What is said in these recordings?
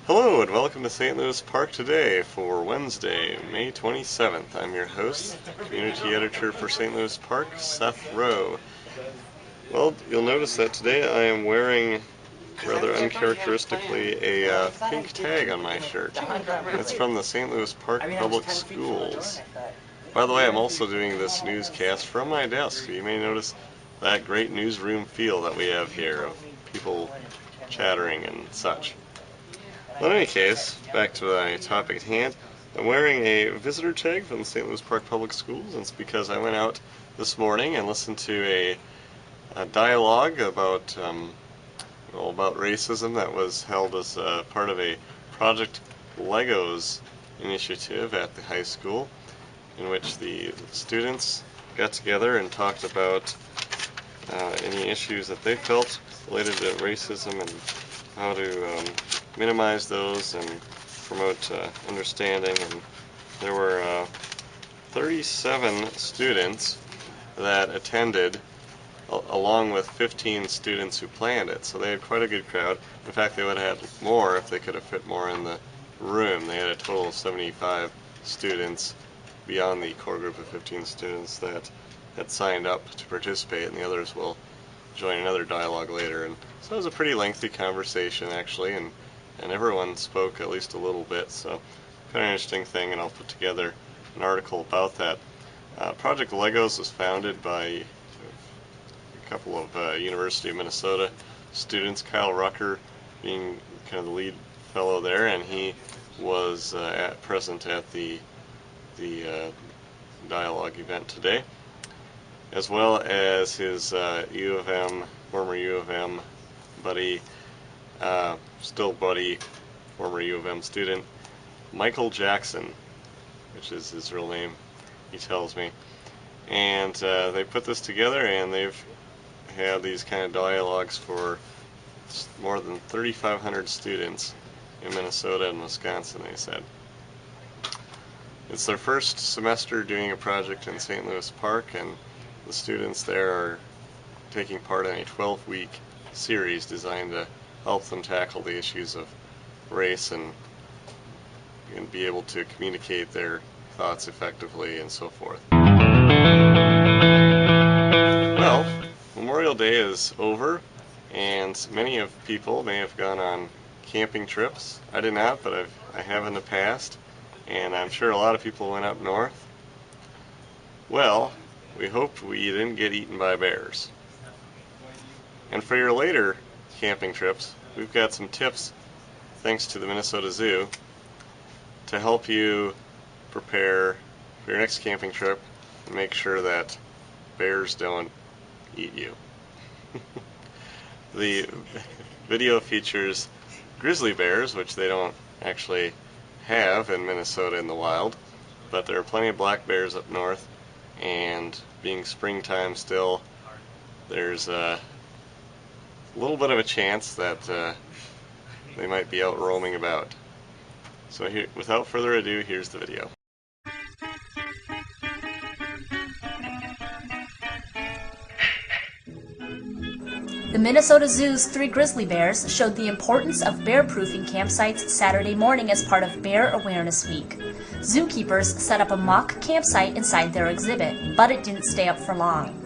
Hello and welcome to St. Louis Park Today for Wednesday, May 27th. I'm your host, Community Editor for St. Louis Park, Seth Rowe. Well, you'll notice that today I am wearing, rather uncharacteristically, a pink tag on my shirt. It's from the St. Louis Park Public Schools. By the way, I'm also doing this newscast from my desk, so you may notice that great newsroom feel that we have here of people chattering and such. Well, in any case, back to my topic at hand. I'm wearing a visitor tag from the St. Louis Park Public Schools, and it's because I went out this morning and listened to a dialogue about racism that was held as part of a Project Legos initiative at the high school, in which the students got together and talked about any issues that they felt related to racism and how to minimize those and promote understanding. And there were 37 students that attended, along with 15 students who planned it. So they had quite a good crowd. In fact, they would have had more if they could have fit more in the room. They had a total of 75 students beyond the core group of 15 students that had signed up to participate, and the others will join another dialogue later. And so it was a pretty lengthy conversation, actually, and everyone spoke at least a little bit, so kind of an interesting thing, and I'll put together an article about that. Project Legos was founded by a couple of University of Minnesota students, Kyle Rucker being kind of the lead fellow there, and he was present at the dialogue event today, as well as his former U of M buddy, still buddy, former U of M student, Michael Jackson, which is his real name, he tells me. And they put this together, and they've had these kind of dialogues for more than 3,500 students in Minnesota and Wisconsin, they said. It's their first semester doing a project in St. Louis Park, and the students there are taking part in a 12-week series designed to help them tackle the issues of race and be able to communicate their thoughts effectively and so forth. Well, Memorial Day is over, and many of people may have gone on camping trips. I did not, but I have in the past, and I'm sure a lot of people went up north. Well, we hope we didn't get eaten by bears. And for your later camping trips, we've got some tips, thanks to the Minnesota Zoo, to help you prepare for your next camping trip and make sure that bears don't eat you. The video features grizzly bears, which they don't actually have in Minnesota in the wild, but there are plenty of black bears up north, and being springtime still, there's a little bit of a chance that they might be out roaming about. So here, without further ado, here's the video. The Minnesota Zoo's 3 grizzly bears showed the importance of bear-proofing campsites Saturday morning as part of Bear Awareness Week. Zookeepers set up a mock campsite inside their exhibit, but it didn't stay up for long.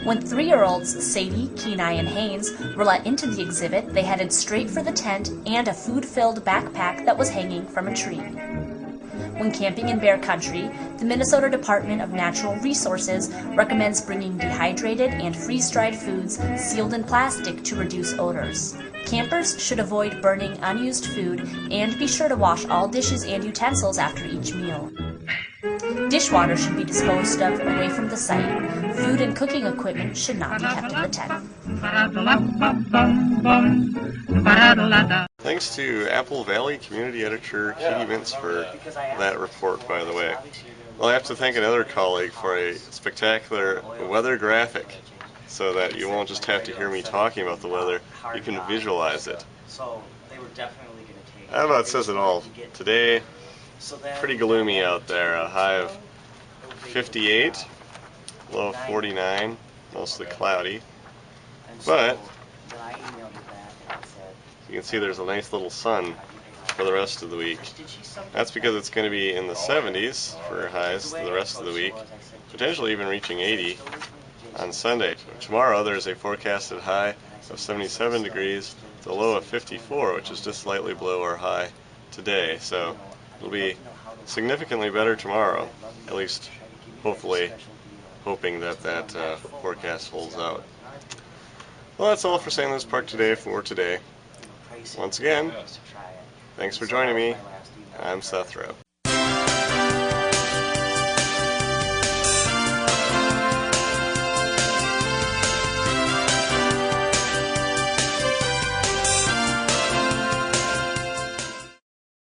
When 3-year-olds Sadie, Kenai, and Haynes were let into the exhibit, they headed straight for the tent and a food-filled backpack that was hanging from a tree. When camping in bear country, the Minnesota Department of Natural Resources recommends bringing dehydrated and freeze-dried foods sealed in plastic to reduce odors. Campers should avoid burning unused food and be sure to wash all dishes and utensils after each meal. Dishwater should be disposed of away from the site. Food and cooking equipment should not be kept in the tent. Thanks to Apple Valley Community Editor Katie Mintz for that report, by the way. Well, I have to thank another colleague for a spectacular weather graphic, so that you won't just have to hear me talking about the weather, you can visualize it. That about says it all. Today, pretty gloomy out there, a high of 58, low of 49, mostly cloudy. But you can see there's a nice little sun for the rest of the week. That's because it's going to be in the 70s for highs the rest of the week, potentially even reaching 80 on Sunday. Tomorrow there's a forecasted high of 77 degrees, the low of 54, which is just slightly below our high today. So it'll be significantly better tomorrow, at least hopefully, hoping that forecast holds out. Well, that's all for St. Louis Park today for today. Once again, thanks for joining me. I'm Seth Rowe.